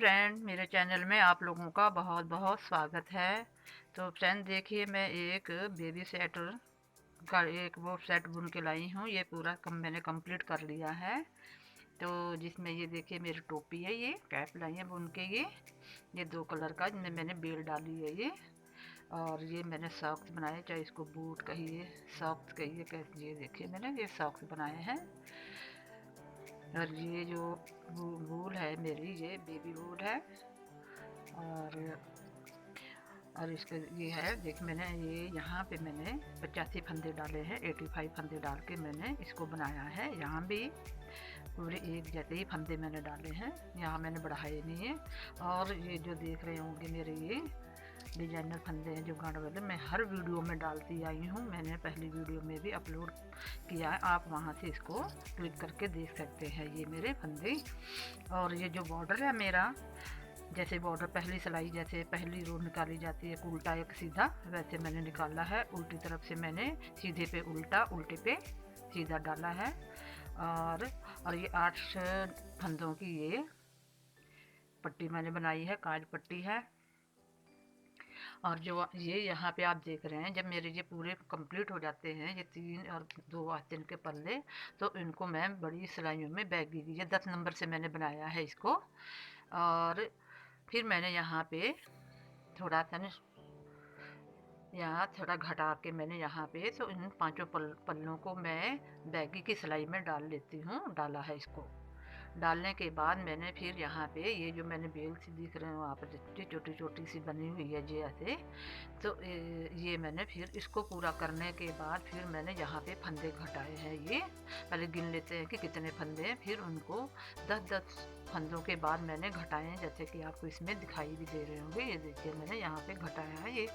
Friend, मेरे channel में आप लोगों का बहुत बहुत स्वागत है। तो फ्रेंड देखिए, मैं एक बेबी स्वेटर का एक वो सेट बुन के लाई हूँ। ये पूरा मैंने कंप्लीट कर लिया है। तो जिसमें ये देखिए मेरी टोपी है, ये कैप लाई है बुन के। ये 2 कलर का जिसमें मैंने बेल डाली है ये। और ये मैंने सॉक्स बनाए, चाहे इसको बूट कहिए, सॉक्स कहिए, कैसे। ये देखिए मैंने ये सॉक्स बनाए हैं। और ये जो वूल है मेरी, ये बेबी वूल है। और इसका ये है, देख मैंने ये यहाँ पे मैंने 85 फंदे डाले हैं, 85 फंदे डाल के मैंने इसको बनाया है। यहाँ भी पूरे एक जैसे ही फंदे मैंने डाले हैं, यहाँ मैंने बढ़ाए नहीं है। और ये जो देख रहे होंगे मेरे ये डिजाइनर फंदे हैं जो गांठ वाले, मैं हर वीडियो में डालती आई हूँ। मैंने पहली वीडियो में भी अपलोड किया है, आप वहाँ से इसको क्लिक करके देख सकते हैं ये मेरे फंदे। और ये जो बॉर्डर है मेरा, जैसे बॉर्डर पहली सिलाई जैसे पहली रो निकाली जाती है उल्टा एक सीधा, वैसे मैंने निकाला है। उल्टी तरफ से मैंने सीधे पे उल्टा, उल्टे पे सीधा डाला है। और ये 8 फंदों की ये पट्टी मैंने बनाई है, काज पट्टी है। और जो ये यहाँ पे आप देख रहे हैं, जब मेरे ये पूरे कंप्लीट हो जाते हैं, ये 3 और 2 आस्तीन के पल्ले, तो इनको मैं बड़ी सिलाइयों में बैगी की, ये 10 नंबर से मैंने बनाया है इसको। और फिर मैंने यहाँ पे थोड़ा सा यहाँ थोड़ा घटा के मैंने यहाँ पे तो इन 5 पल्लों को मैं बैगी की सिलाई में डाल लेती हूँ, डाला है इसको। डालने के बाद मैंने फिर यहाँ पे ये जो मैंने बेल सी दिख रहे हो आप, छोटी छोटी सी बनी हुई है जी ऐसे। तो ये मैंने फिर इसको पूरा करने के बाद फिर मैंने यहाँ पे फंदे घटाए हैं। ये पहले गिन लेते हैं कि कितने फंदे हैं, फिर उनको 10-10 फंदों के बाद मैंने घटाए हैं, जैसे कि आपको इसमें दिखाई भी दे रहे होंगे। ये देखिए मैंने यहाँ पे घटाया है, ये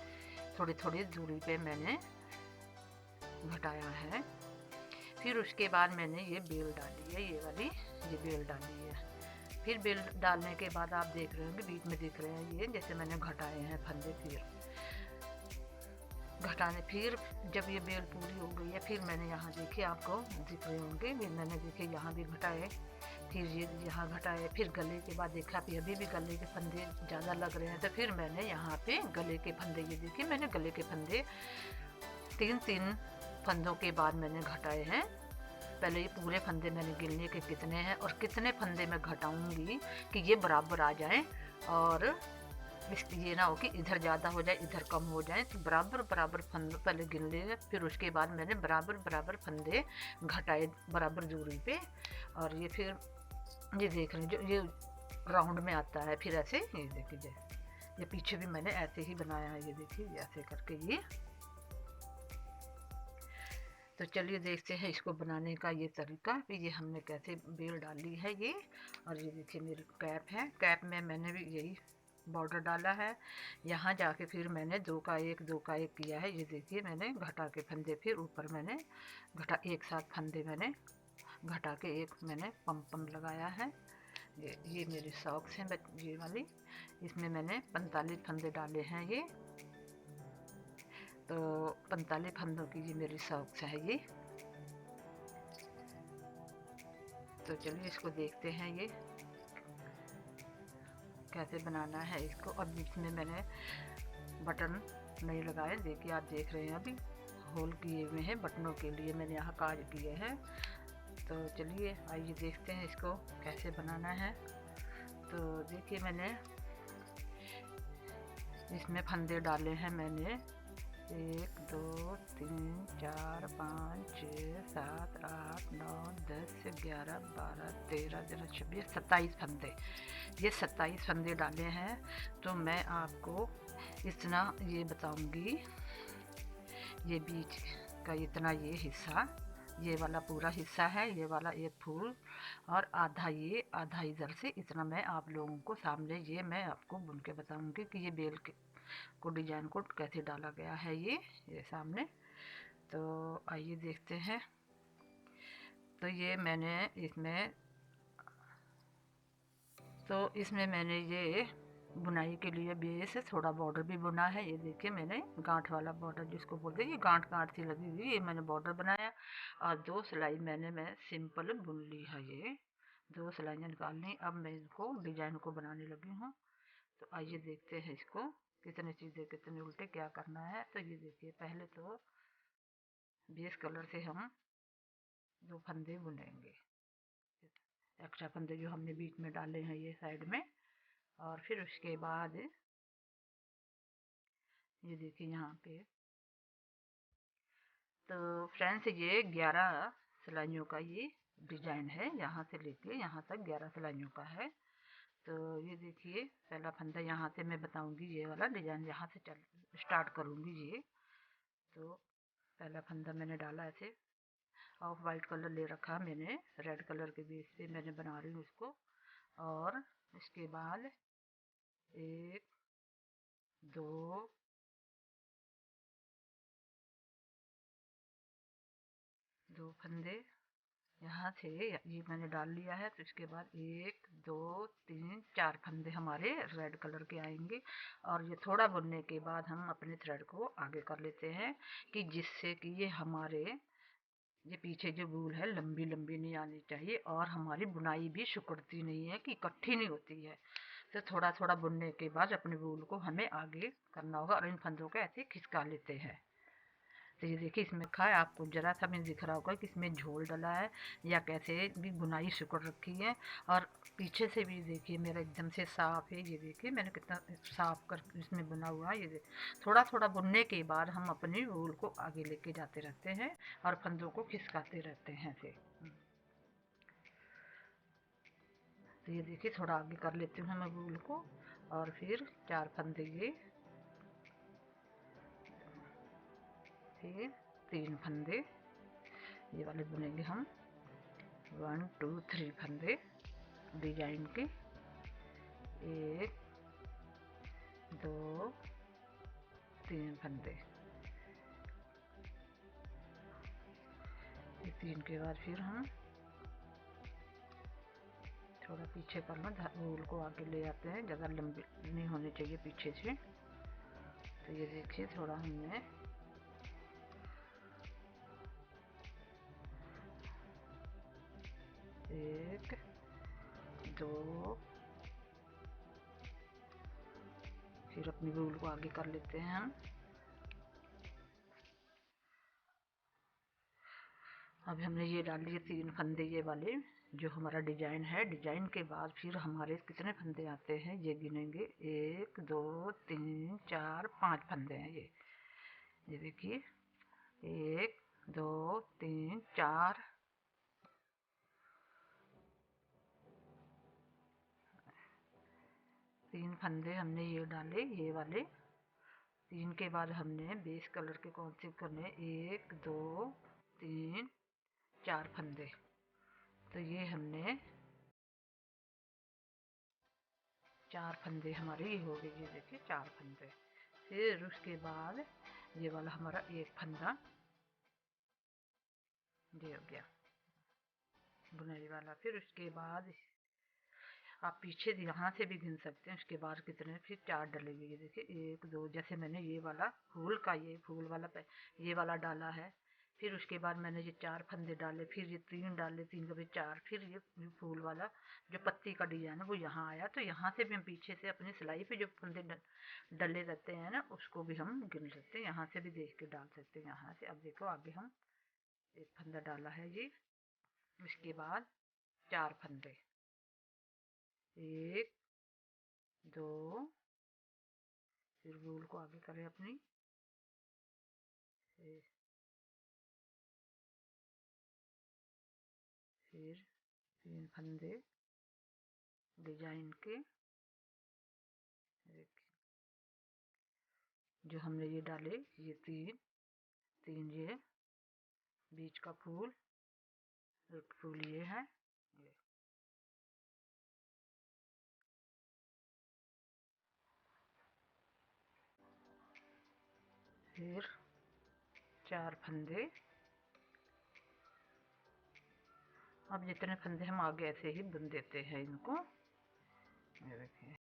थोड़ी थोड़ी दूरी पे मैंने घटाया है। फिर उसके बाद मैंने ये बेल डाली है, ये वाली ये बेल डाली है। फिर बेल डालने के बाद आप देख रहे होंगे बीच में दिख रहे हैं ये, जैसे मैंने घटाए हैं फंदे। फिर घटाने, फिर जब ये बेल पूरी हो गई है, फिर मैंने यहाँ देखिए आपको दिख रहे होंगे, फिर मैंने देखे यहाँ भी घटाए, फिर ये यहाँ घटाए। फिर गले के बाद देखा कि अभी भी गले के फंदे ज़्यादा लग रहे हैं, तो फिर मैंने यहाँ पे गले के फंदे, ये देखिए मैंने गले के फंदे 3-3 फंदों के बाद मैंने घटाए हैं। पहले ये पूरे फंदे मैंने गिनने के कितने हैं और कितने फंदे मैं घटाऊंगी कि ये बराबर आ जाएं। और ये ना हो कि इधर ज़्यादा हो जाए इधर कम हो जाए, तो बराबर बराबर फंदे पहले गिन लिए। फिर उसके बाद मैंने बराबर बराबर फंदे घटाए बराबर दूरी पे। और ये फिर ये देख रहे हैं जो ये राउंड में आता है, फिर ऐसे ये देखिए, ये पीछे भी मैंने ऐसे ही बनाया है, ये देखिए ऐसे करके ये। तो चलिए देखते हैं इसको बनाने का ये तरीका, कि ये हमने कैसे बेल डाली है ये। और ये देखिए मेरी कैप है, कैप में मैंने भी यही बॉर्डर डाला है। यहाँ जाके फिर मैंने 2 का 1 2 का 1 किया है। ये देखिए मैंने घटा के फंदे, फिर ऊपर मैंने घटा एक साथ फंदे मैंने घटा के एक मैंने पम लगाया है। ये मेरी सॉक्स हैं ये वाली, इसमें मैंने 45 फंदे डाले हैं ये। तो 45 फंदों की ये मेरी सॉक्स है ये। तो चलिए इसको देखते हैं ये कैसे बनाना है इसको। अब इसमें मैंने बटन नहीं लगाए, देखिए आप देख रहे हैं अभी होल किए हुए हैं बटनों के लिए, मैंने यहाँ काज किए हैं। तो चलिए आइए देखते हैं इसको कैसे बनाना है। तो देखिए मैंने इसमें फंदे डाले हैं मैंने 1 2 3 4 5 6 7 8 9 10 11 12 13 26 27 फंदे, ये 27 फंदे डाले हैं। तो मैं आपको इतना ये बताऊंगी, ये बीच का इतना ये हिस्सा, ये वाला पूरा हिस्सा है, ये वाला एक फूल और आधा ये आधा इधर से, इतना मैं आप लोगों को सामने ये मैं आपको बुन के बताऊंगी कि ये बेल के को डिजाइन को कैसे डाला गया है ये सामने। तो आइए देखते हैं। तो ये मैंने इसमें मैंने ये बुनाई के लिए बेस थोड़ा बॉर्डर भी बुना है। ये देखिए मैंने गांठ वाला बॉर्डर जिसको बोलते हैं, ये गांठ गांठ सी लगी हुई, ये मैंने बॉर्डर बनाया। और 2 सिलाई मैं सिंपल बुन ली है ये 2 सिलाइयाँ निकाल ली। अब मैं इनको डिजाइन को बनाने लगी हूँ। तो आइए देखते हैं इसको कितने सीधे कितने उल्टे क्या करना है। तो ये देखिए, पहले तो बेस कलर से हम 2 फंदे बुनेंगे, एक्स्ट्रा फंदे जो हमने बीच में डाले हैं ये साइड में। और फिर उसके बाद ये देखिए यहाँ पे, तो फ्रेंड्स ये 11 सिलाइयों का ये डिजाइन है, यहाँ से लेके यहाँ तक 11 सिलाइयों का है। तो ये देखिए, पहला फंदा यहाँ से मैं बताऊंगी, ये वाला डिजाइन यहाँ से चल स्टार्ट करूंगी ये। तो पहला फंदा मैंने डाला, ऐसे ऑफ वाइट कलर ले रखा मैंने, रेड कलर के बेस पे मैंने बना रही हूँ इसको। और इसके बाद 1 2 2 फंदे यहाँ से ये मैंने डाल लिया है। तो इसके बाद 1 2 3 4 फंदे हमारे रेड कलर के आएंगे। और ये थोड़ा बुनने के बाद हम अपने थ्रेड को आगे कर लेते हैं, कि जिससे कि ये हमारे ये पीछे जो वूल है लंबी लंबी नहीं आनी चाहिए, और हमारी बुनाई भी सिकुड़ती नहीं है, कि इकट्ठी नहीं होती है। तो थोड़ा थोड़ा बुनने के बाद अपने वूल को हमें आगे करना होगा, और इन फंदों को ऐसे खिसका लेते हैं। तो ये देखिए, इसमें खा आपको जरा सा भी दिख रहा होगा कि इसमें झोल डला है या कैसे भी बुनाई सिकुड़ रखी है। और पीछे से भी देखिए मेरा एकदम से साफ है। ये देखिए मैंने कितना साफ कर इसमें बुना हुआ है। ये थोड़ा थोड़ा बुनने के बाद हम अपनी वूल को आगे लेके जाते रहते हैं और फंदों को खिसकाते रहते हैं ऐसे। तो ये देखिए, थोड़ा आगे कर लेती हूँ मैं वूल को, और फिर 4 फंदे ये, फिर 3 फंदे ये वाले बुनेंगे हम। 1 2 3 फंदे डिजाइन के, 1 2 3 फंदे। ये 3 के बाद फिर हम थोड़ा पीछे करना, वूल को आगे ले आते हैं, ज़्यादा लंबी नहीं होनी चाहिए पीछे से। तो ये देखिए, थोड़ा हमने 1 2, फिर अपनी वूल को आगे कर लेते हैं हम। अब हमने ये डाल लिए 3 फंदे ये वाले, जो हमारा डिजाइन है। डिजाइन के बाद फिर हमारे कितने फंदे आते हैं ये गिनेंगे, 1 2 3 4 5 फंदे हैं ये देखिए, 1 2 3 4, 3 फंदे हमने ये डाले ये वाले। 3 के बाद हमने बेस कलर के कौन से करने, 1 2 3 4 फंदे। तो ये हमने 4 फंदे हमारे ये हो गए, ये देखिए 4 फंदे। फिर उसके बाद ये वाला हमारा 1 फंदा ये हो गया बुनाई वाला। फिर उसके बाद आप पीछे यहाँ से भी गिन सकते हैं। उसके बाद कितने, फिर 4 डलेंगे। ये देखिए 1 2, जैसे मैंने ये वाला फूल का ये फूल वाला ये वाला डाला है। फिर उसके बाद मैंने ये 4 फंदे डाले, फिर ये 3 डाले, 3 का भी 4, फिर ये फूल वाला जो पत्ती का डिजाइन है वो यहाँ आया। तो यहाँ से भी हम पीछे से अपनी सिलाई पे जो फंदे डले रहते हैं ना, उसको भी हम गिन सकते हैं, यहाँ से भी देख के डाल सकते हैं यहाँ से। अब देखो आगे हम 1 फंदा डाला है ये, उसके बाद 4 फंदे, 1 2, फिर वूल को आगे करें अपनी, फिर 3 फंदे डिजाइन के, जो हमने ये डाले ये 3 ये बीच का फूल, एक फूल ये है ये। फिर 4 फंदे। अब जितने फंदे हम आगे ऐसे ही बुन देते हैं इनको, ये देखिए।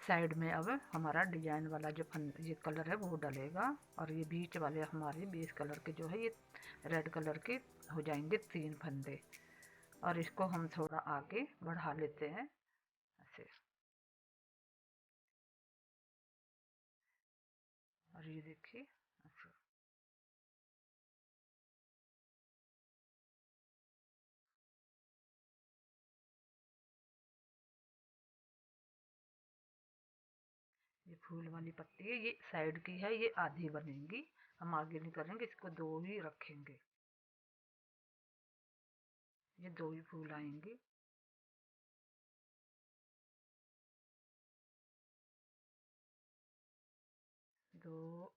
साइड में अब हमारा डिजाइन वाला जो ये कलर है वो डलेगा, और ये बीच वाले हमारे बेस कलर के जो है ये रेड कलर के हो जाएंगे 3 फंदे। और इसको हम थोड़ा आगे बढ़ा लेते हैं ऐसे। और ये देखिए ऐसे। ये फूल वाली पत्ती है, ये साइड की है, ये आधी बनेंगी, हम आगे नहीं करेंगे, इसको 2 ही रखेंगे। ये 2 ही फूल आएंगे। दो,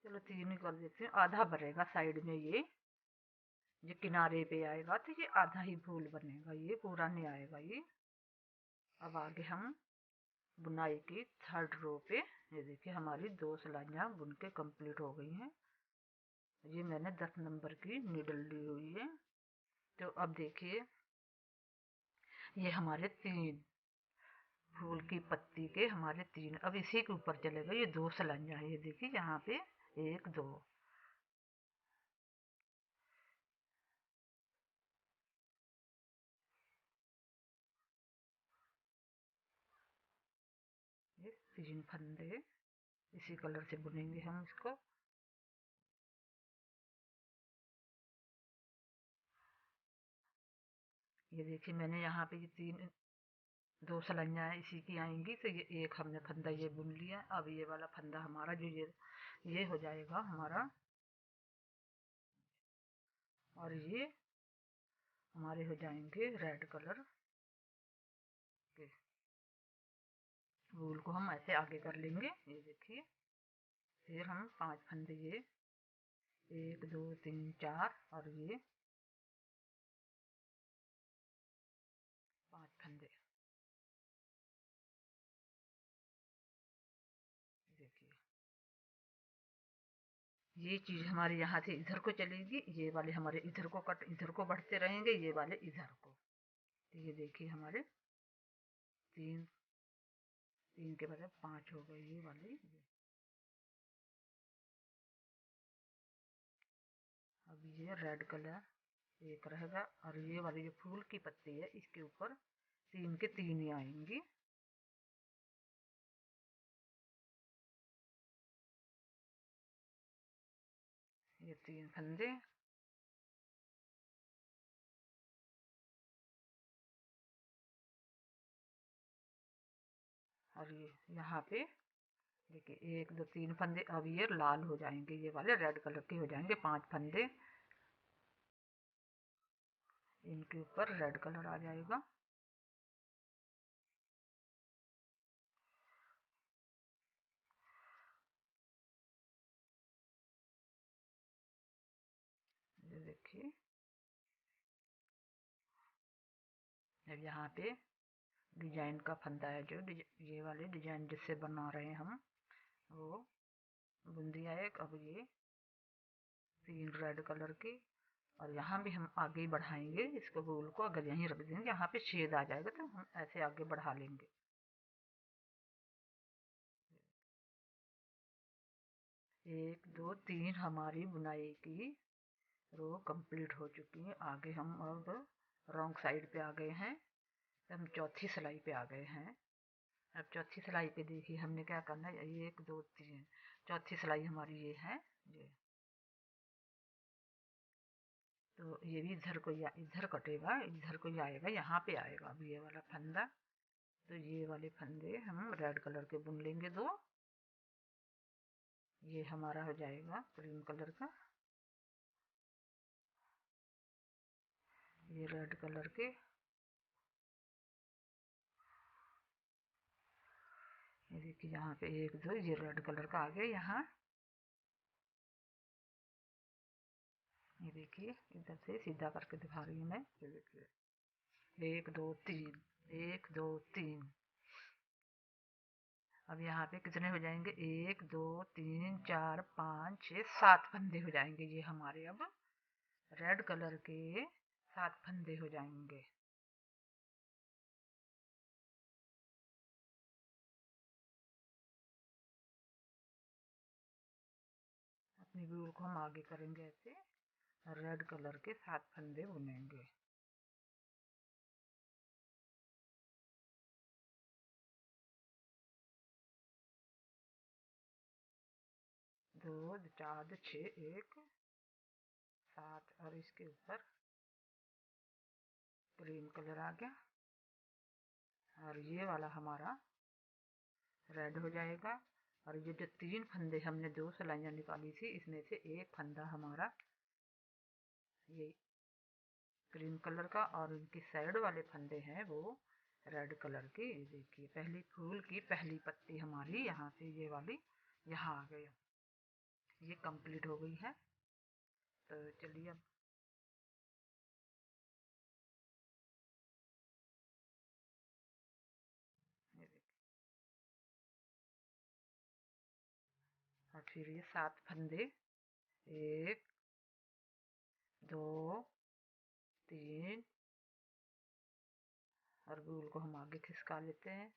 चलो 3 ही कर देते हैं, आधा बनेगा साइड में। ये किनारे पे आएगा तो ये आधा ही फूल बनेगा, ये पूरा नहीं आएगा ये। अब आगे हम बुनाई की 3rd रो पे, ये देखिए हमारी 2 सिलाइयाँ बुन के कंप्लीट हो गई हैं। ये मैंने 10 नंबर की नीडल ली हुई है। तो अब देखिए ये हमारे 3 फूल की पत्ती के हमारे 3, अब इसी के ऊपर चलेगा ये 2 सिलाइयाँ है। ये देखिए यहाँ पे 1 2, ये 3 फंदे इसी कलर से बुनेंगे हम इसको। ये देखिए मैंने यहाँ पे ये 2 सिलाइयाँ इसी की आएंगी, तो ये एक हमने फंदा ये बुन लिया। अब ये वाला फंदा हमारा जो ये हो जाएगा हमारा, और ये हमारे हो जाएंगे रेड कलर के। वूल को हम ऐसे आगे कर लेंगे, ये देखिए। फिर हम 5 फंदे, ये 1 2 3 4, और ये 5 फंदे, देखिए। ये चीज हमारे यहाँ से इधर को चलेगी, ये वाले हमारे इधर को कट, इधर को बढ़ते रहेंगे, ये वाले इधर को। तो ये देखिए हमारे 3 3 के बजाय 5 हो गए ये वाले। अब ये रेड कलर एक रहेगा, और ये वाली जो फूल की पत्ती है इसके ऊपर 3 के 3 ही आएंगी। ये 3 फंदे, और ये यहाँ पे देखिए 1 2 3 फंदे। अब ये लाल हो जाएंगे, ये वाले रेड कलर के हो जाएंगे 5 फंदे, इनके ऊपर रेड कलर आ जाएगा। ये देखिए अब यहाँ पे डिजाइन का फंदा है, जो ये वाले डिजाइन जिससे बना रहे हैं हम, वो बुन दिया है। अब ये 3 रेड कलर की, और यहाँ भी हम आगे बढ़ाएंगे इसको, वूल को अगर यहीं रख देंगे, यहाँ पे छेद आ जाएगा तो हम ऐसे आगे बढ़ा लेंगे। 1 2 3 हमारी बुनाई की रो कंप्लीट हो चुकी है। आगे हम अब रॉन्ग साइड पे आ गए हैं, तो हम चौथी सिलाई पे आ गए हैं। अब चौथी सिलाई पे देखिए हमने क्या करना है, 1 2 3, चौथी सिलाई हमारी ये है। ये तो ये भी इधर को इधर कटेगा, इधर को ही आएगा, यहाँ पे आएगा अब ये वाला फंदा। तो ये वाले फंदे हम रेड कलर के बुन लेंगे 2। ये हमारा हो जाएगा क्रीम कलर का, ये रेड कलर के, ये देखिए यहाँ पे 1 2, ये रेड कलर का आ गया यहाँ। ये देखिए इधर से सीधा करके दिखा रही हूँ मैं, ये देखिए 1 2 3, 1 2 3। अब यहाँ पे कितने हो जाएंगे, 1 2 3 4 5 6 7 फंदे हो जाएंगे ये हमारे। अब रेड कलर के 7 फंदे हो जाएंगे। वूल को हम आगे करेंगे ऐसे, रेड कलर के 7 फंदे बुनेंगे। दो, चार, 6, 1, 7 और इसके ऊपर क्रीम कलर आ गया और ये वाला हमारा रेड हो जाएगा। और ये जो 3 फंदे हमने 2 सिलाइयाँ निकाली थी, इसमें से एक फंदा हमारा ये क्रीम कलर का और इनकी साइड वाले फंदे हैं वो रेड कलर के। देखिए पहली फूल की पहली पत्ती हमारी यहाँ से ये वाली यहाँ आ गई, ये कंप्लीट हो गई है। तो चलिए अब ये देखिए, और फिर ये 7 फंदे, 1, 2, 3 और वूल को हम आगे खिसका लेते हैं।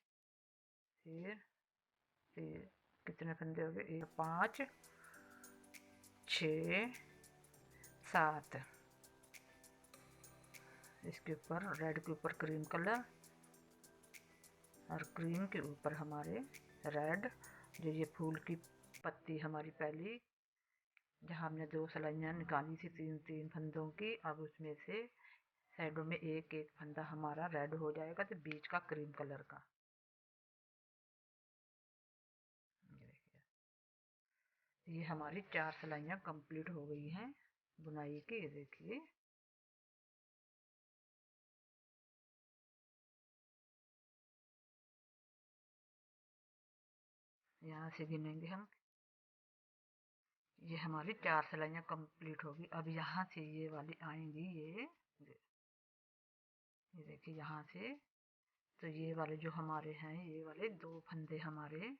फिर कितने फंदे हो गए, 5, 6, 7। इसके ऊपर रेड के ऊपर क्रीम कलर और क्रीम के ऊपर हमारे रेड। जो ये फूल की पत्ती हमारी पहली, जहाँ हमने 2 सिलाइयाँ निकाली थी 3 फंदों की, अब उसमें से साइडों में एक एक फंदा हमारा रेड हो जाएगा, तो बीच का क्रीम कलर का। ये हमारी 4 सिलाइयाँ कंप्लीट हो गई हैं बुनाई की। ये देखिए यहाँ से गिनेंगे हम, ये हमारी 4 सिलाइयाँ कंप्लीट होगी। अब यहाँ से ये वाली आएंगी, ये देखिए यहाँ से। तो ये वाले जो हमारे हैं, ये वाले 2 फंदे हमारे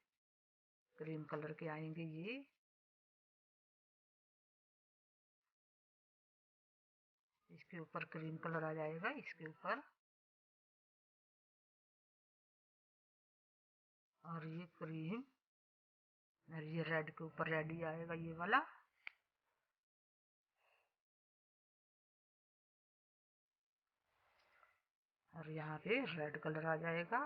क्रीम कलर के आएंगे, ये इसके ऊपर क्रीम कलर आ जाएगा, इसके ऊपर। और ये क्रीम और ये रेड के ऊपर रेड ही आएगा, ये वाला। और यहाँ पे रेड कलर आ जाएगा,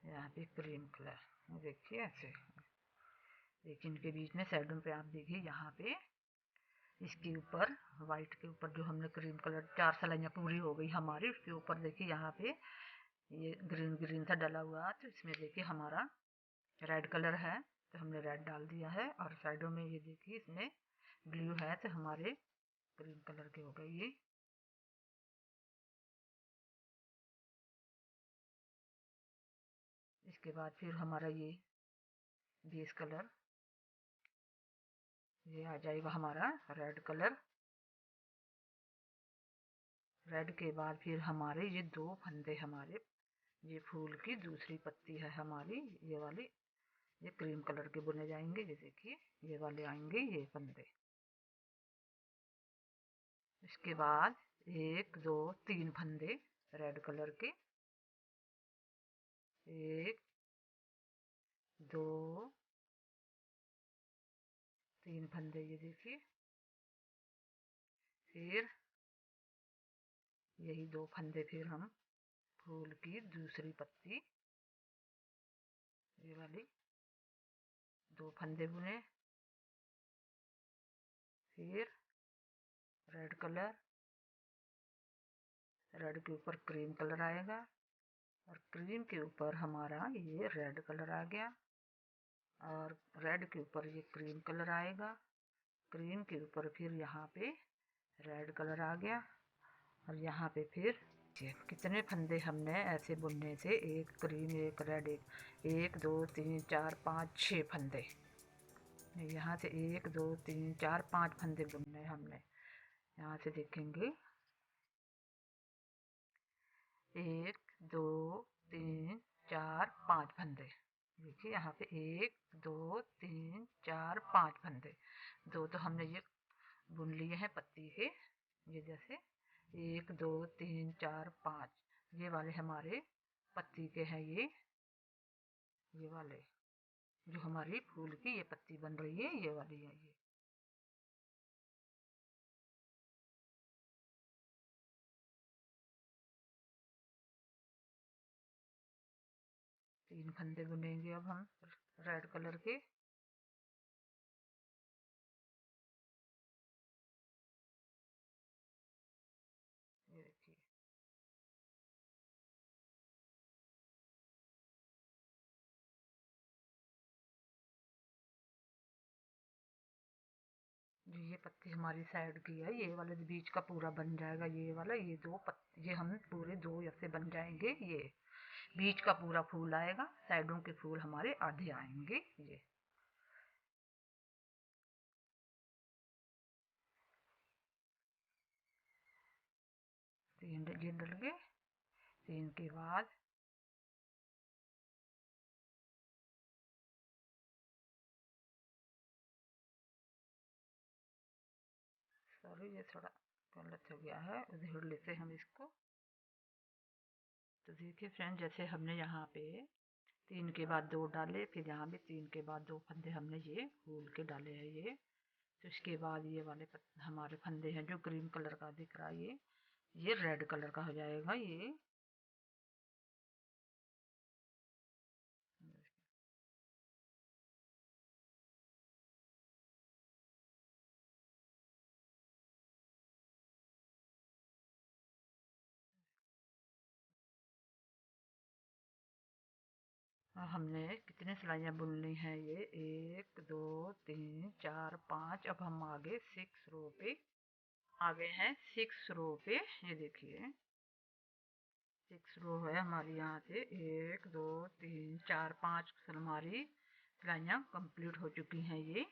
यहाँ पे क्रीम कलर। देखिए ऐसे, लेकिन इनके बीच में साइडों पे आप देखिए यहाँ पे इसके ऊपर वाइट के ऊपर जो हमने क्रीम कलर 4 सिलाइयाँ पूरी हो गई हमारी, उसके ऊपर देखिए यहाँ पे ये ग्रीन ग्रीन सा डला हुआ। तो इसमें देखिए हमारा रेड कलर है, तो हमने रेड डाल दिया है। और साइडों में ये देखिए इसमें ब्लू है, तो हमारे क्रीम कलर के हो गए ये। इसके बाद फिर हमारा ये बेस कलर, ये आ जाएगा हमारा रेड कलर। रेड के बाद फिर हमारे ये 2 फंदे हमारे, ये फूल की दूसरी पत्ती है हमारी, ये वाली, ये क्रीम कलर के बुने जाएंगे। ये देखिए ये वाले आएंगे ये फंदे। इसके बाद 1, 2, 3 फंदे रेड कलर के, 1, 2, 3 फंदे, ये देखिए। फिर यही 2 फंदे फिर हम फूल की दूसरी पत्ती, ये वाली 2 फंदे बुने। फिर रेड कलर, रेड के ऊपर क्रीम कलर आएगा और क्रीम के ऊपर हमारा ये रेड कलर आ गया। और रेड के ऊपर ये क्रीम कलर आएगा, क्रीम के ऊपर फिर यहाँ पे रेड कलर आ गया। और यहाँ पे फिर कितने फंदे हमने ऐसे बुनने से, एक क्रीम, एक रेड, एक 2 3 4 5 6 फंदे। यहाँ से 1 2 3 4 5 फंदे बुनने हमने। यहाँ से देखेंगे 1 2 3 4 5 फंदे। देखिए यहाँ पे 1 2 3 4 5 फंदे। 2 तो हमने ये बुन लिए हैं पत्ती के, ये जैसे 1 2 3 4 5, ये वाले हमारे पत्ती के हैं, ये वाले। जो हमारी फूल की ये पत्ती बन रही है, ये वाली है ये। तीन फंदे बुनेंगे अब हम रेड कलर के। ये देखिए, जो ये पत्ती हमारी साइड की है, ये वाले बीच का पूरा बन जाएगा, ये वाला, ये दो पत्ती, ये हम पूरे दो ऐसे बन जाएंगे। ये बीच का पूरा फूल आएगा, साइडों के फूल हमारे आधे आएंगे। ये तीन ये डल गए। तीन के बाद सॉरी, ये थोड़ा गलत हो गया है, उधेड़ लेते हम इसको। तो देखिए फ्रेंड, जैसे हमने यहाँ पे तीन के बाद दो डाले, फिर यहाँ भी तीन के बाद दो फंदे हमने ये फूल के डाले हैं ये। तो इसके बाद ये वाले हमारे फंदे हैं जो ग्रीन कलर का दिख रहा है, ये रेड कलर का हो जाएगा ये। हमने कितने सिलाइयाँ बुननी है, ये एक दो तीन चार पाँच, अब हम आगे 6 रो पे आ गए हैं। 6 रो पे ये देखिए 6 रो है हमारी, यहाँ से एक दो तीन चार पाँच हमारी सिलाइयाँ कंप्लीट हो चुकी हैं ये।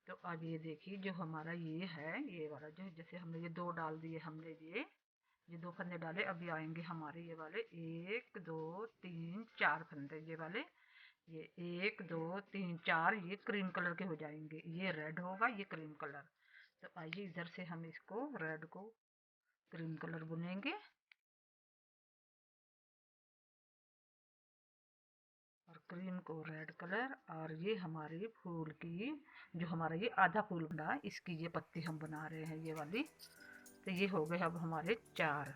तो अब ये देखिए जो हमारा ये है, ये वाला जो जैसे हमने ये दो डाल दिए, हमने ये दो फंदे डाले, अभी आएंगे हमारे ये वाले एक दो तीन चार फंदे, ये वाले, ये एक दो तीन चार, ये क्रीम कलर के हो जाएंगे, ये रेड होगा, ये क्रीम कलर। तो आइए इधर से हम इसको रेड को क्रीम कलर बुनेंगे और क्रीम को रेड कलर। और ये हमारी फूल की जो हमारा ये आधा फूल बना, इसकी ये पत्ती हम बना रहे हैं ये वाली। तो ये हो गए अब हमारे 4।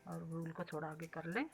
और फूल को थोड़ा आगे कर लें।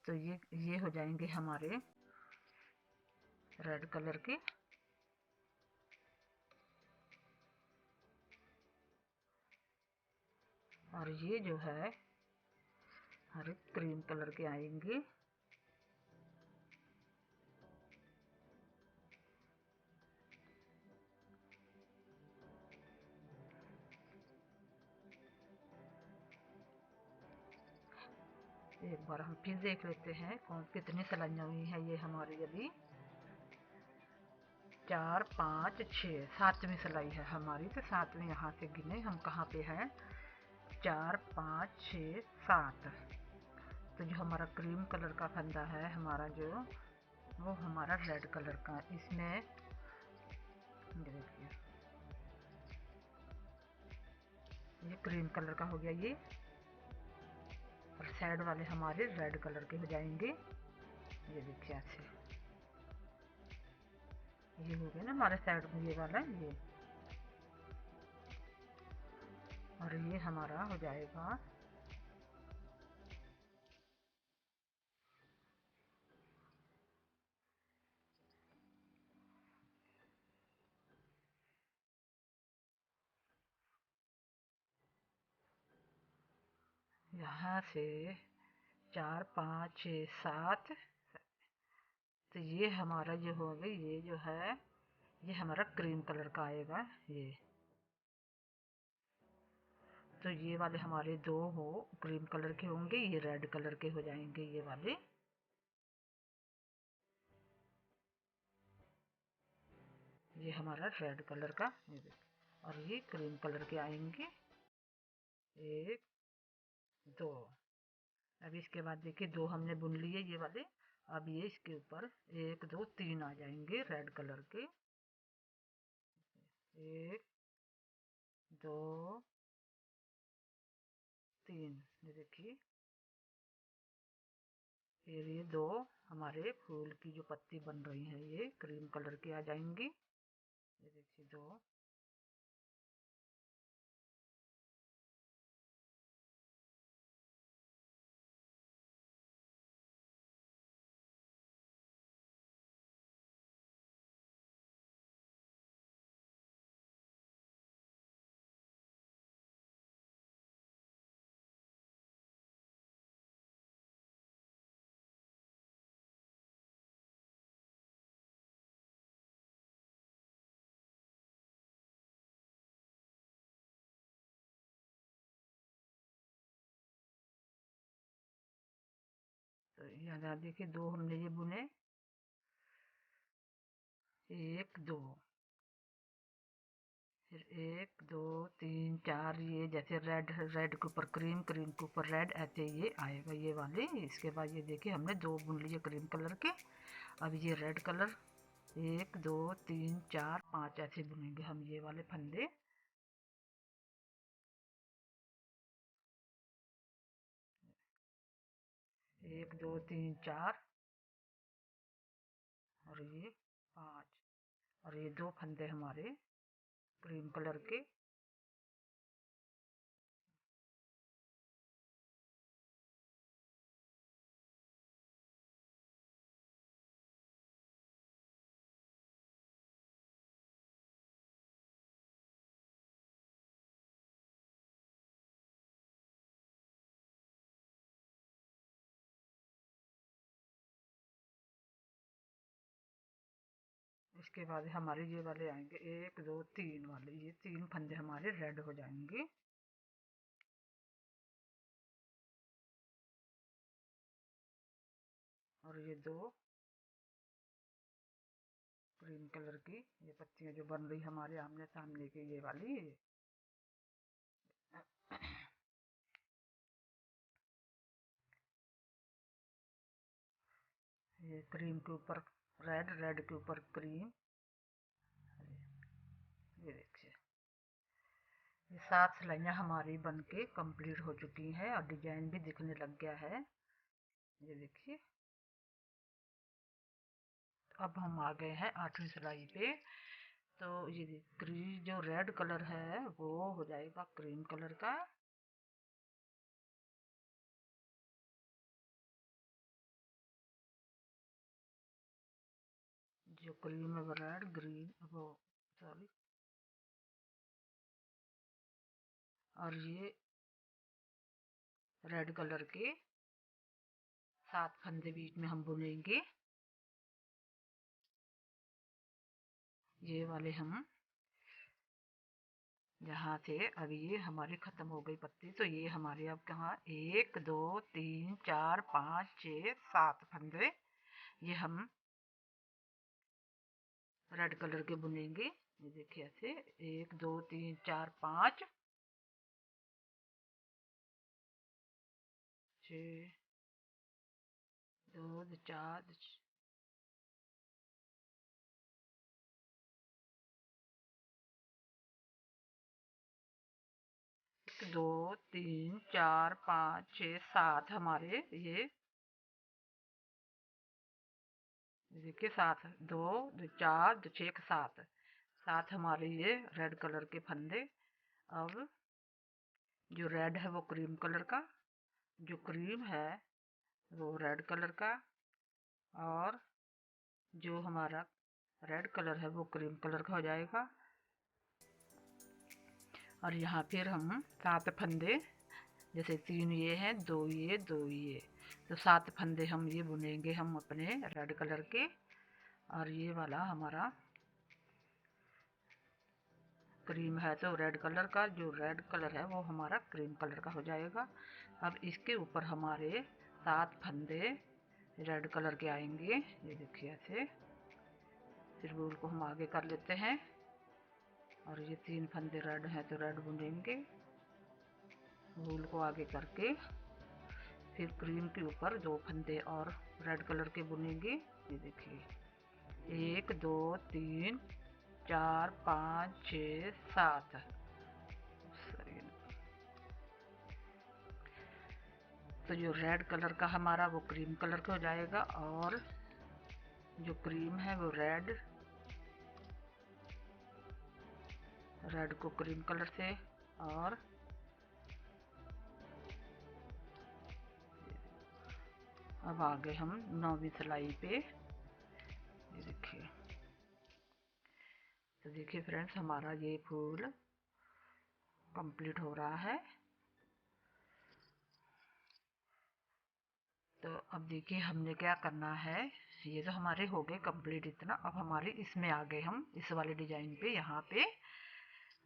तो ये हो जाएंगे हमारे रेड कलर के। और ये जो है हरे क्रीम कलर के आएंगे। एक बार हम फिर देख लेते हैं कौन कितनी सिलाइयाँ हुई हैं। ये हमारी अभी 4 5 6 7वीं सिलाई है हमारी। तो 7वीं यहाँ से गिने हम कहाँ पे हैं, 4 5 6 7। तो जो हमारा क्रीम कलर का फंदा है हमारा, जो वो हमारा रेड कलर का। इसमें देखिए ये क्रीम कलर का हो गया ये, और साइड वाले हमारे रेड कलर के हो जाएंगे। ये देखिए ऐसे ये हो गया ना हमारे साइड में ये वाला ये। और ये हमारा हो जाएगा यहाँ से 4 5 6 7। तो ये हमारा जो होगा, ये जो है ये हमारा क्रीम कलर का आएगा ये। तो ये वाले हमारे दो हो क्रीम कलर के होंगे, ये रेड कलर के हो जाएंगे ये वाले। ये हमारा रेड कलर का, और ये क्रीम कलर के आएंगे 1 2। अब इसके बाद देखिए दो हमने बुन लिए ये वाले। अब ये इसके ऊपर 1 2 3 आ जाएंगे रेड कलर के। 1 2 3। ये देखिए फिर ये दो हमारे फूल की जो पत्ती बन रही है ये क्रीम कलर की आ जाएंगी। ये देखिए दो। तो यहाँ देखिए दो हमने ये बुने, 1 2, फिर 1 2 3 4। ये जैसे रेड रेड के ऊपर क्रीम, क्रीम के ऊपर रेड, ऐसे ये आएगा ये वाले। इसके बाद ये देखिए हमने दो बुन लिए क्रीम कलर के। अब ये रेड कलर 1 2 3 4 5 ऐसे बुनेंगे हम ये वाले फंदे। 1 2 3 4 और ये 5। और ये दो फंदे हमारे क्रीम कलर के। इसके बाद हमारे ये वाले आएंगे 1 2 3 वाले। ये 3 फंदे हमारे रेड हो जाएंगे। और ये दो क्रीम कलर की ये पत्तियां जो बन रही हमारे आमने सामने की ये वाली। ये क्रीम के ऊपर रेड, रेड के ऊपर क्रीम। ये देखिए ये 7 सिलाइयाँ हमारी बन के कम्प्लीट हो चुकी हैं और डिजाइन भी दिखने लग गया है। ये देखिए अब हम आ गए हैं 8वीं सिलाई पे। तो ये जो रेड कलर है वो हो जाएगा क्रीम कलर का। जो क्रीम है वो रेड, ग्रीन वो सॉरी, और ये रेड कलर के 7 फंदे बीच में हम बुनेंगे। ये वाले हम यहाँ से, अब ये हमारी खत्म हो गई पत्ती, तो ये हमारे अब कहाँ 1 2 3 4 5 6 7 फंदे ये हम रेड कलर के बुनेंगे। ये देखिए ऐसे 1 2 3 4 5 6 2 4 2 3 4 5 6 7 हमारे ये देखिए 7 2 4 6 7 7 हमारे ये रेड कलर के फंदे। अब जो रेड है वो क्रीम कलर का, जो क्रीम है वो रेड कलर का, और जो हमारा रेड कलर है वो क्रीम कलर का हो जाएगा। और यहाँ फिर हम 7 फंदे, जैसे 3 ये हैं, 2 ये 2 ये, तो 7 फंदे हम ये बुनेंगे हम अपने रेड कलर के। और ये वाला हमारा क्रीम है तो रेड कलर का, जो रेड कलर है वो हमारा क्रीम कलर का हो जाएगा। अब इसके ऊपर हमारे 7 फंदे रेड कलर के आएंगे। ये देखिए ऐसे, फिर वूल को हम आगे कर लेते हैं, और ये 3 फंदे रेड हैं तो रेड बुनेंगे, वूल को आगे करके फिर क्रीम के ऊपर 2 फंदे और रेड कलर के बुनेंगे। ये देखिए 1 2 3 4 5 6 7, तो जो रेड कलर का हमारा वो क्रीम कलर का हो जाएगा, और जो क्रीम है वो रेड को क्रीम कलर से। और अब आगे हम 9वीं सिलाई पे, ये देखिए, तो देखिए फ्रेंड्स हमारा ये फूल कंप्लीट हो रहा है। तो अब देखिए हमने क्या करना है, ये तो हमारे हो गए कंप्लीट इतना। अब हमारे इसमें आ गए हम इस वाले डिजाइन पे, यहाँ पे।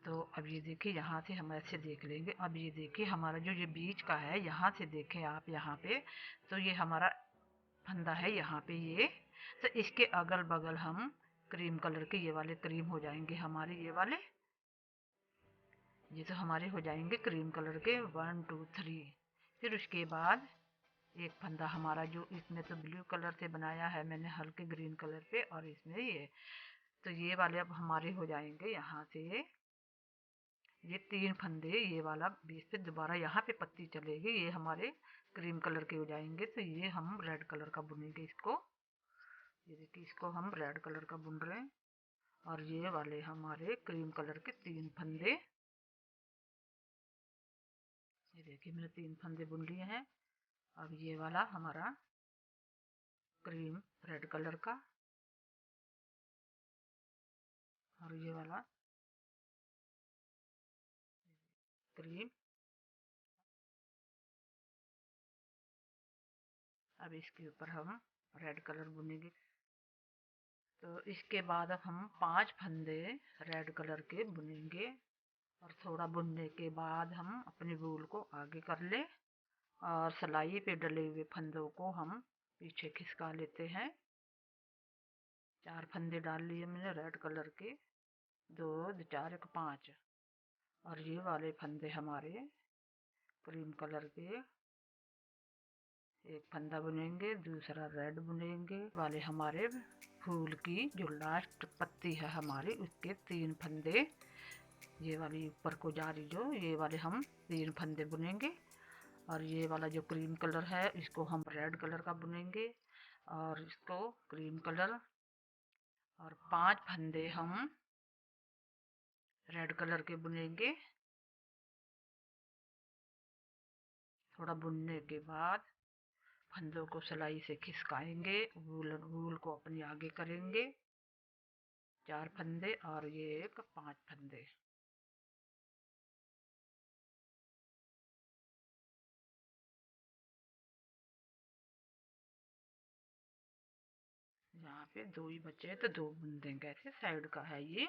तो अब ये देखिए यहाँ से हम ऐसे देख लेंगे। अब ये देखिए हमारा जो ये बीच का है, यहाँ से देखें आप यहाँ पे, तो ये हमारा फंदा है यहाँ पे ये। तो इसके अगल बगल हम क्रीम कलर के ये वाले क्रीम हो जाएंगे हमारे, ये वाले, ये तो हमारे हो जाएंगे क्रीम कलर के 1 2 3। फिर उसके बाद एक फंदा हमारा, जो इसमें तो ब्लू कलर से बनाया है मैंने हल्के ग्रीन कलर पे, और इसमें ये, तो ये वाले अब हमारे हो जाएंगे यहाँ से ये 3 फंदे, ये वाला बीच से दोबारा यहाँ पे पत्ती चलेगी, ये हमारे क्रीम कलर के हो जाएंगे। तो ये हम रेड कलर का बुनेंगे इसको। ये देखिए इसको हम रेड कलर का बुन रहे हैं, और ये वाले हमारे क्रीम कलर के 3 फंदे। ये देखिए मैंने 3 फंदे बुन लिए हैं। अब ये वाला हमारा क्रीम रेड कलर का, और ये वाला क्रीम। अब इसके ऊपर हम रेड कलर बुनेंगे। तो इसके बाद अब हम 5 फंदे रेड कलर के बुनेंगे, और थोड़ा बुनने के बाद हम अपनी वूल को आगे कर ले, और सिलाई पे डले हुए फंदों को हम पीछे खिसका लेते हैं। 4 फंदे डाल लिए मैंने रेड कलर के, 2 4 1 5, और ये वाले फंदे हमारे क्रीम कलर के, एक फंदा बुनेंगे, दूसरा रेड बुनेंगे, वाले हमारे फूल की जो लास्ट पत्ती है हमारी उसके 3 फंदे, ये वाली ऊपर को जा रही जो, ये वाले हम 3 फंदे बुनेंगे। और ये वाला जो क्रीम कलर है इसको हम रेड कलर का बुनेंगे, और इसको क्रीम कलर, और 5 फंदे हम रेड कलर के बुनेंगे। थोड़ा बुनने के बाद फंदों को सिलाई से खिसकाएंगे, वूल को अपनी आगे करेंगे, 4 फंदे और ये एक 5 फंदे। यहाँ पे 2 ही बचे तो 2 बुन देंगे, ऐसे साइड का है ये।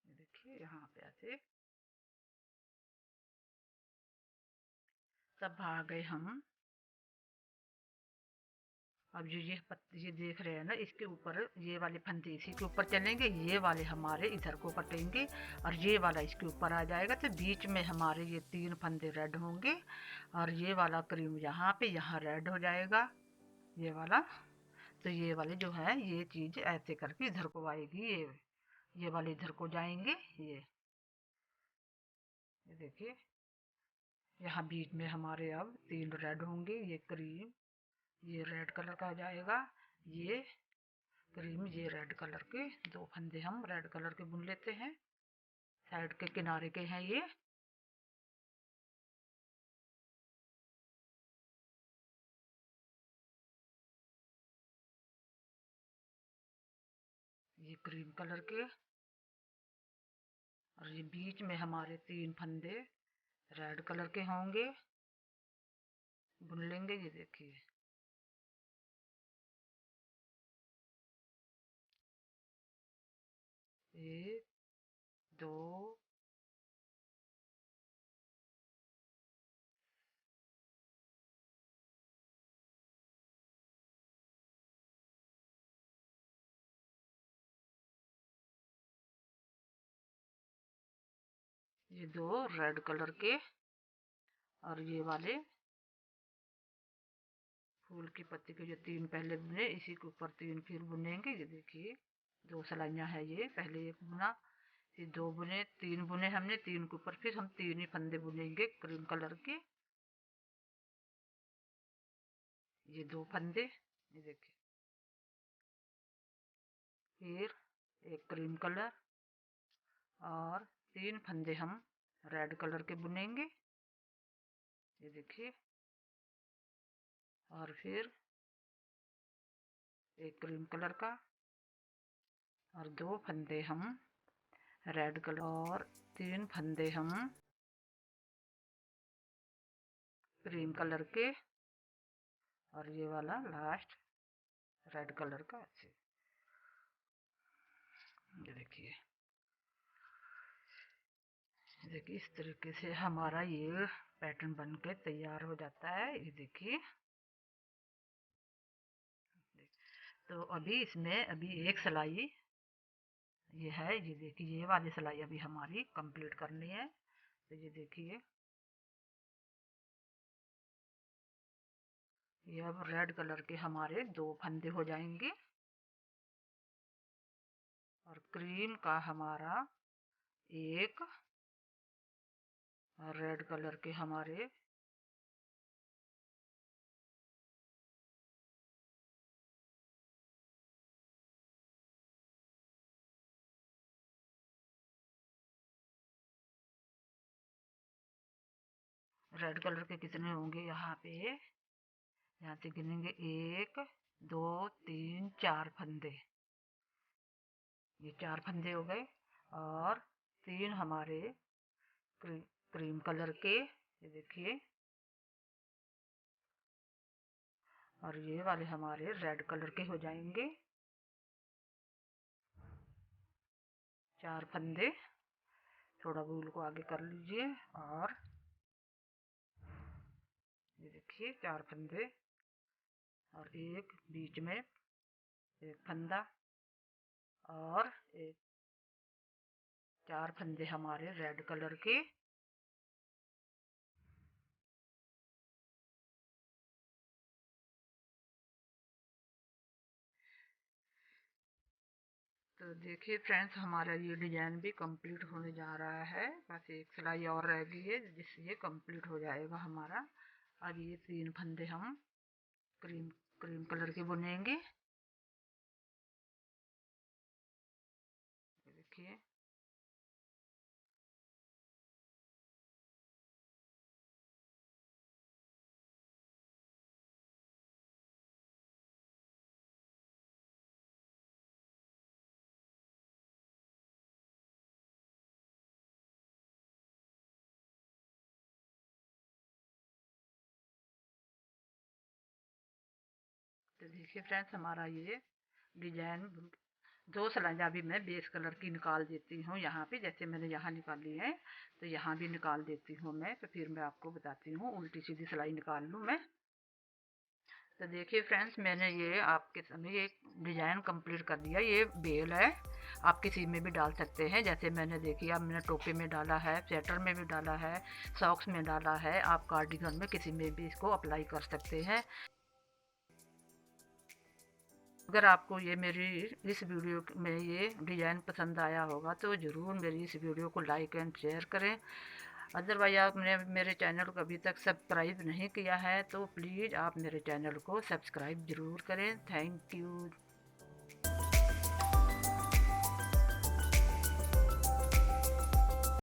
देखिए यहाँ पे ऐसे सब भाग गए हम। अब जो ये देख रहे हैं ना, इसके ऊपर ये वाले फंदे इसी के ऊपर चलेंगे, ये वाले हमारे इधर को कटेंगे और ये वाला इसके ऊपर आ जाएगा। तो बीच में हमारे ये 3 फंदे रेड होंगे और ये वाला क्रीम यहाँ पे यहाँ रेड हो जाएगा, ये वाला। तो ये वाले जो है ये चीज़ ऐसे करके इधर को आएगी, ये वाले इधर को जाएंगे। ये देखिए यहाँ बीच में हमारे अब 3 रेड होंगे, ये क्रीम ये रेड कलर का आ जाएगा, ये क्रीम ये रेड कलर के 2 फंदे हम रेड कलर के बुन लेते हैं, साइड के किनारे के हैं ये। ये क्रीम कलर के और ये बीच में हमारे 3 फंदे रेड कलर के होंगे, बुन लेंगे। ये देखिए 1 2 ये 2 रेड कलर के और ये वाले फूल की पत्ती के जो 3 पहले बुने इसी के ऊपर 3 फिर बुनेंगे। ये देखिए 2 सलाइयाँ है, ये पहले 1 बुना फिर 2 बुने, 3 बुने हमने, 3 के ऊपर फिर हम 3 ही फंदे बुनेंगे क्रीम कलर के। ये 2 फंदे, ये देखिए फिर एक क्रीम कलर और 3 फंदे हम रेड कलर के बुनेंगे। ये देखिए और फिर एक क्रीम कलर का और 2 फंदे हम रेड कलर और 3 फंदे हम क्रीम कलर के और ये वाला लास्ट रेड कलर का ऐसे। ये देखिए देखिए इस तरीके से हमारा ये पैटर्न बन के तैयार हो जाता है। ये देखिए तो अभी इसमें अभी एक सिलाई ये है, ये देखिए ये वाली सिलाई अभी हमारी कंप्लीट करनी है। तो ये देखिए ये अब रेड कलर के हमारे 2 फंदे हो जाएंगे और क्रीम का हमारा एक और रेड कलर के हमारे रेड कलर के कितने होंगे यहाँ पे, यहाँ से गिनेंगे 1 2 3 4 फंदे, ये 4 फंदे हो गए और 3 हमारे क्रीम कलर के, ये देखिए और ये वाले हमारे रेड कलर के हो जाएंगे 4 फंदे। थोड़ा वूल को आगे कर लीजिए और ये देखिए 4 फंदे और एक बीच में एक फंदा और एक 4 फंदे हमारे रेड कलर के। तो देखिए फ्रेंड्स हमारा ये डिजाइन भी कंप्लीट होने जा रहा है, बस एक सिलाई और रह गई है जिससे ये कंप्लीट हो जाएगा हमारा। अब ये 3 फंदे हम क्रीम क्रीम कलर के बुनेंगे। देखिए तो देखिए फ्रेंड्स, हमारा ये डिजाइन दो सिलाइयाँ भी मैं बेस कलर की निकाल देती हूँ यहाँ पे, जैसे मैंने यहाँ निकाली है तो यहाँ भी निकाल देती हूँ मैं। तो फिर मैं आपको बताती हूँ, उल्टी सीधी सिलाई निकाल लूँ मैं। तो देखिए फ्रेंड्स, मैंने ये आपके सामने एक डिज़ाइन कंप्लीट कर दिया। ये बेल है, आप किसी में भी डाल सकते हैं। जैसे मैंने देखिए, अब मैंने टोपी में डाला है, स्वेटर में भी डाला है, सॉक्स में डाला है। आप कार्डिगन में किसी में भी इसको अप्लाई कर सकते हैं। अगर आपको ये मेरी इस वीडियो में ये डिज़ाइन पसंद आया होगा तो ज़रूर मेरी इस वीडियो को लाइक एंड शेयर करें। अदरवाइज आपने मेरे चैनल को अभी तक सब्सक्राइब नहीं किया है तो प्लीज़ आप मेरे चैनल को सब्सक्राइब ज़रूर करें। Thank you.